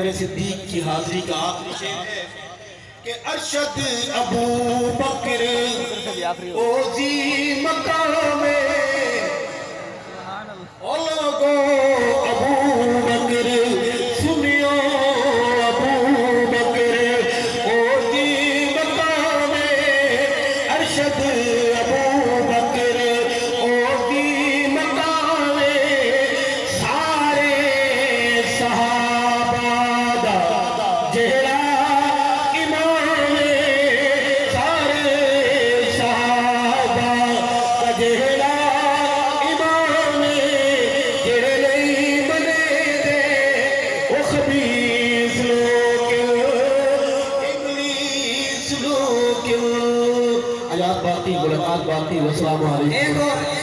मेरे सिद्दीक की हाजिरी का आखिरी शेर है कि अरशद अबू बकर ओजी मकाम ओ लोगों अबू बकर सुनियो अबू बकर ओजी मकाम अरशद अबू बकर ओजी मकाम सारे सहाबा दा जेड़ा इमाम सारे सहाबा दा जेड़ा इमाम जेड़े नहीं बने दे ओ खबीस लोग इब्लीस लोग आजाद बाती मुलाकात बाती अस्सलाम वालेकुम।